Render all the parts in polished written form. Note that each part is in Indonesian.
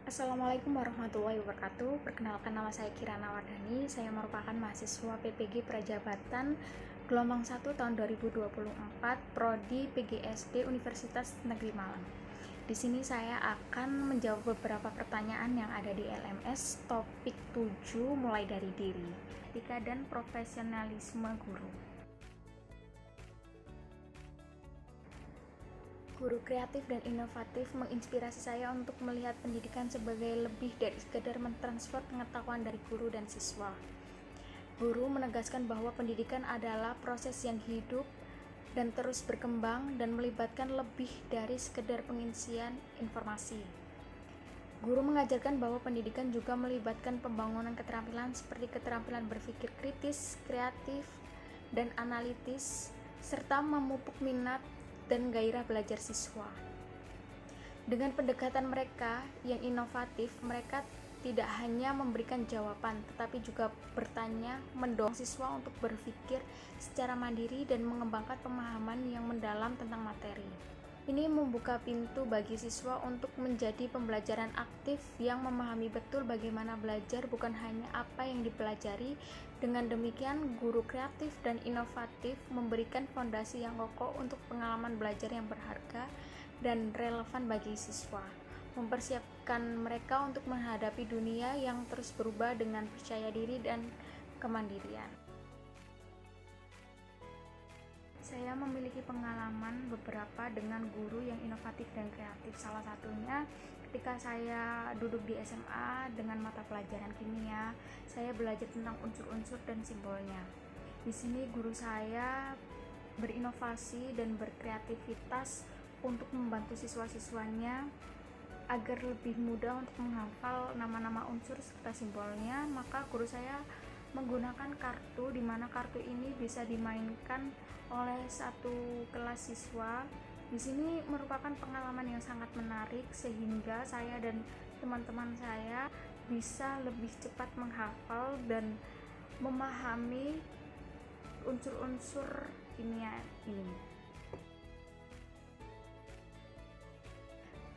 Assalamualaikum warahmatullahi wabarakatuh. Perkenalkan, nama saya Kirana Wardani. Saya merupakan mahasiswa PPG Prajabatan gelombang 1 tahun 2024 Prodi PGSD Universitas Negeri Malang. Di sini saya akan menjawab beberapa pertanyaan yang ada di LMS topik 7 mulai dari diri, etika dan profesionalisme guru. Guru kreatif dan inovatif menginspirasi saya untuk melihat pendidikan sebagai lebih dari sekedar mentransfer pengetahuan dari guru dan siswa. Guru menegaskan bahwa pendidikan adalah proses yang hidup dan terus berkembang dan melibatkan lebih dari sekedar pengisian informasi. Guru mengajarkan bahwa pendidikan juga melibatkan pembangunan keterampilan seperti keterampilan berpikir kritis, kreatif, dan analitis, serta memupuk minat dan gairah belajar siswa. Dengan pendekatan mereka yang inovatif, mereka tidak hanya memberikan jawaban, tetapi juga bertanya, mendorong siswa untuk berpikir secara mandiri dan mengembangkan pemahaman yang mendalam tentang materi. Ini membuka pintu bagi siswa untuk menjadi pembelajaran aktif yang memahami betul bagaimana belajar, bukan hanya apa yang dipelajari. Dengan demikian, guru kreatif dan inovatif memberikan fondasi yang kokoh untuk pengalaman belajar yang berharga dan relevan bagi siswa, mempersiapkan mereka untuk menghadapi dunia yang terus berubah dengan percaya diri dan kemandirian. Saya memiliki pengalaman beberapa dengan guru yang inovatif dan kreatif. Salah satunya ketika saya duduk di SMA dengan mata pelajaran kimia, saya belajar tentang unsur-unsur dan simbolnya. Di sini guru saya berinovasi dan berkreativitas untuk membantu siswa-siswanya agar lebih mudah untuk menghafal nama-nama unsur serta simbolnya. Maka guru saya menggunakan kartu, di mana kartu ini bisa dimainkan oleh satu kelas siswa. Di sini merupakan pengalaman yang sangat menarik sehingga saya dan teman-teman saya bisa lebih cepat menghafal dan memahami unsur-unsur kimia ini.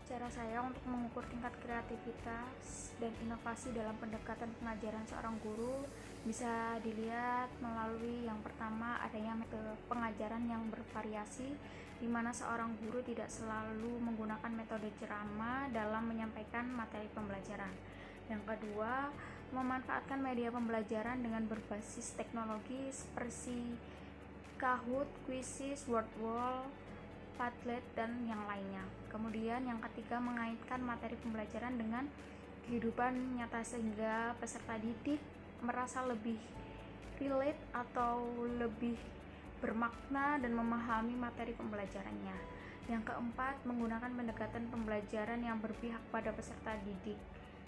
Cara saya untuk mengukur tingkat kreativitas dan inovasi dalam pendekatan pengajaran seorang guru bisa dilihat melalui yang pertama, adanya metode pengajaran yang bervariasi, di mana seorang guru tidak selalu menggunakan metode ceramah dalam menyampaikan materi pembelajaran. Yang kedua, memanfaatkan media pembelajaran dengan berbasis teknologi seperti Kahoot, Quizizz, Wordwall, Padlet, dan yang lainnya. Kemudian yang ketiga, mengaitkan materi pembelajaran dengan kehidupan nyata sehingga peserta didik merasa lebih relate atau lebih bermakna dan memahami materi pembelajarannya. Yang keempat, menggunakan pendekatan pembelajaran yang berpihak pada peserta didik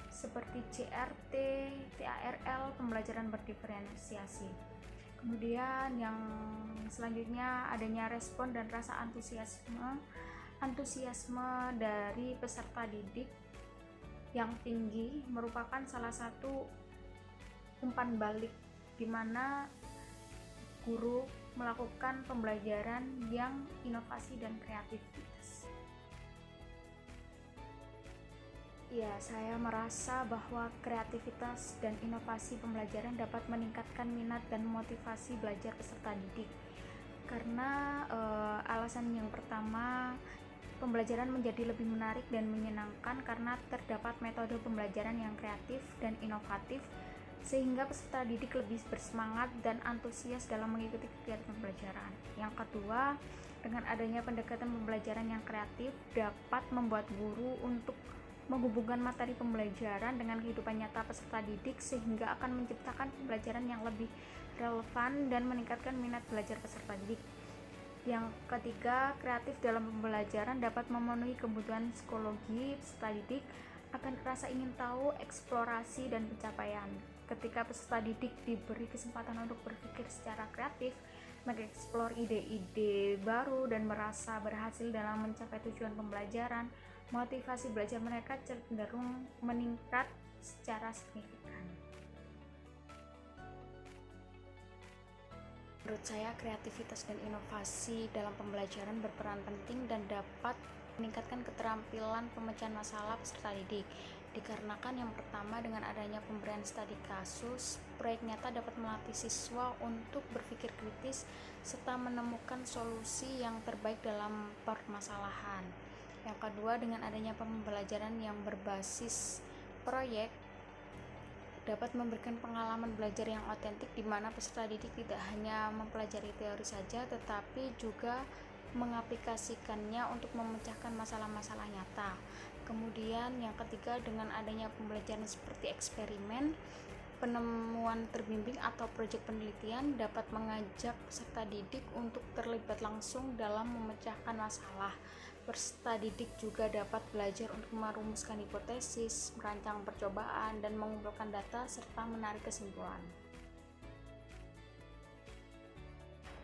seperti CRT, TARL, pembelajaran berdiferensiasi. Kemudian yang selanjutnya, adanya respon dan rasa antusiasme dari peserta didik yang tinggi merupakan salah satu umpan balik di mana guru melakukan pembelajaran yang inovasi dan kreativitas. Ya, saya merasa bahwa kreativitas dan inovasi pembelajaran dapat meningkatkan minat dan motivasi belajar peserta didik. Karena alasan yang pertama, pembelajaran menjadi lebih menarik dan menyenangkan karena terdapat metode pembelajaran yang kreatif dan inovatif, sehingga peserta didik lebih bersemangat dan antusias dalam mengikuti kegiatan pembelajaran. Yang kedua, dengan adanya pendekatan pembelajaran yang kreatif dapat membuat guru untuk menghubungkan materi pembelajaran dengan kehidupan nyata peserta didik sehingga akan menciptakan pembelajaran yang lebih relevan dan meningkatkan minat belajar peserta didik. Yang ketiga, kreatif dalam pembelajaran dapat memenuhi kebutuhan psikologi peserta didik akan rasa ingin tahu, eksplorasi, dan pencapaian. Ketika peserta didik diberi kesempatan untuk berpikir secara kreatif, mengeksplor ide-ide baru, dan merasa berhasil dalam mencapai tujuan pembelajaran, motivasi belajar mereka cenderung meningkat secara signifikan. Menurut saya, kreativitas dan inovasi dalam pembelajaran berperan penting dan dapat meningkatkan keterampilan pemecahan masalah peserta didik. Dikarenakan yang pertama, dengan adanya pemberian studi kasus, proyek nyata dapat melatih siswa untuk berpikir kritis serta menemukan solusi yang terbaik dalam permasalahan. Yang kedua, dengan adanya pembelajaran yang berbasis proyek dapat memberikan pengalaman belajar yang otentik, di mana peserta didik tidak hanya mempelajari teori saja tetapi juga mengaplikasikannya untuk memecahkan masalah-masalah nyata. Kemudian yang ketiga, dengan adanya pembelajaran seperti eksperimen, penemuan terbimbing atau proyek penelitian dapat mengajak peserta didik untuk terlibat langsung dalam memecahkan masalah. Peserta didik juga dapat belajar untuk merumuskan hipotesis, merancang percobaan, dan mengumpulkan data serta menarik kesimpulan.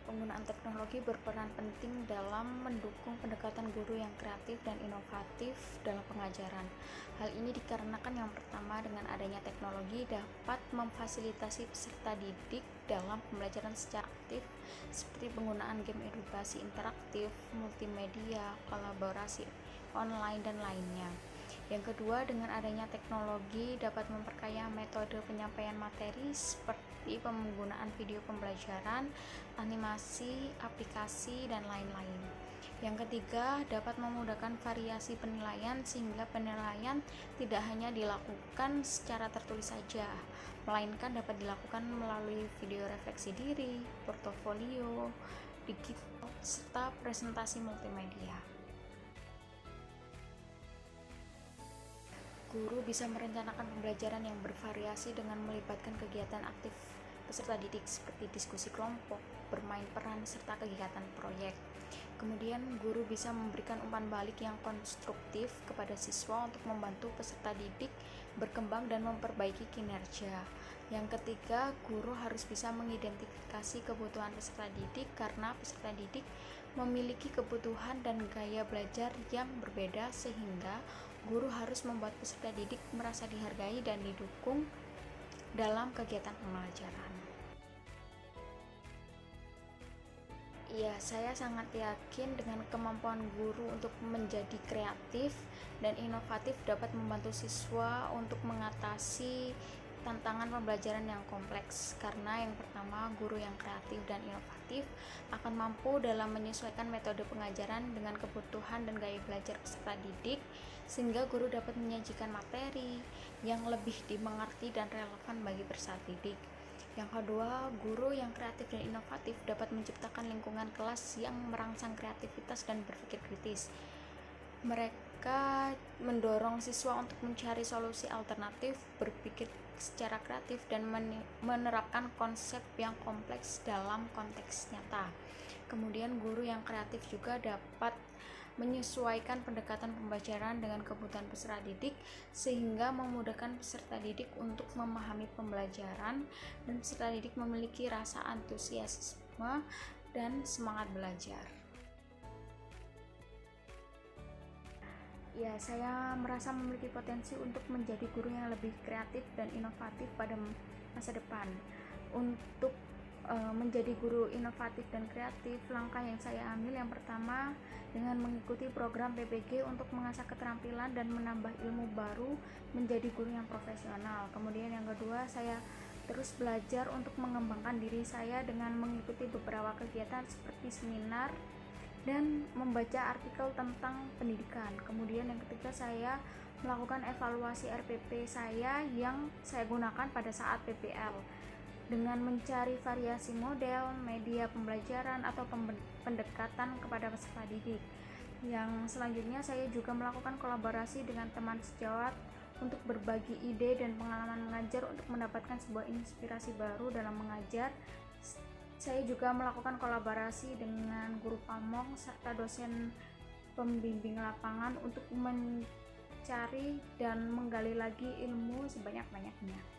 Penggunaan teknologi berperan penting dalam mendukung pendekatan guru yang kreatif dan inovatif dalam pengajaran. Hal ini dikarenakan yang pertama, dengan adanya teknologi dapat memfasilitasi peserta didik dalam pembelajaran secara aktif seperti penggunaan game edukasi interaktif, multimedia, kolaborasi online, dan lainnya. Yang kedua, dengan adanya teknologi dapat memperkaya metode penyampaian materi seperti penggunaan video pembelajaran, animasi, aplikasi, dan lain-lain. Yang ketiga, dapat memudahkan variasi penilaian sehingga penilaian tidak hanya dilakukan secara tertulis saja, melainkan dapat dilakukan melalui video refleksi diri, portofolio digital, serta presentasi multimedia. Guru bisa merencanakan pembelajaran yang bervariasi dengan melibatkan kegiatan aktif peserta didik seperti diskusi kelompok, bermain peran, serta kegiatan proyek. Kemudian, guru bisa memberikan umpan balik yang konstruktif kepada siswa untuk membantu peserta didik berkembang dan memperbaiki kinerja. Yang ketiga, guru harus bisa mengidentifikasi kebutuhan peserta didik karena peserta didik memiliki kebutuhan dan gaya belajar yang berbeda, sehingga guru harus membuat peserta didik merasa dihargai dan didukung dalam kegiatan pembelajaran. Ya, saya sangat yakin dengan kemampuan guru untuk menjadi kreatif dan inovatif dapat membantu siswa untuk mengatasi tantangan pembelajaran yang kompleks, karena yang pertama, guru yang kreatif dan inovatif akan mampu dalam menyesuaikan metode pengajaran dengan kebutuhan dan gaya belajar peserta didik, sehingga guru dapat menyajikan materi yang lebih dimengerti dan relevan bagi peserta didik. Yang kedua, guru yang kreatif dan inovatif dapat menciptakan lingkungan kelas yang merangsang kreativitas dan berpikir kritis. Mereka mendorong siswa untuk mencari solusi alternatif, berpikir secara kreatif, dan menerapkan konsep yang kompleks dalam konteks nyata. Kemudian, guru yang kreatif juga dapat menyesuaikan pendekatan pembelajaran dengan kebutuhan peserta didik sehingga memudahkan peserta didik untuk memahami pembelajaran dan peserta didik memiliki rasa antusiasme dan semangat belajar. Ya, saya merasa memiliki potensi untuk menjadi guru yang lebih kreatif dan inovatif pada masa depan. Untuk menjadi guru inovatif dan kreatif, langkah yang saya ambil yang pertama, dengan mengikuti program PPG untuk mengasah keterampilan dan menambah ilmu baru menjadi guru yang profesional. Kemudian yang kedua, saya terus belajar untuk mengembangkan diri saya dengan mengikuti beberapa kegiatan seperti seminar dan membaca artikel tentang pendidikan. Kemudian yang ketiga, saya melakukan evaluasi RPP saya yang saya gunakan pada saat PPL dengan mencari variasi model, media pembelajaran, atau pendekatan kepada peserta didik. Yang selanjutnya, saya juga melakukan kolaborasi dengan teman sejawat untuk berbagi ide dan pengalaman mengajar untuk mendapatkan sebuah inspirasi baru dalam mengajar. Saya juga melakukan kolaborasi dengan guru pamong serta dosen pembimbing lapangan untuk mencari dan menggali lagi ilmu sebanyak-banyaknya.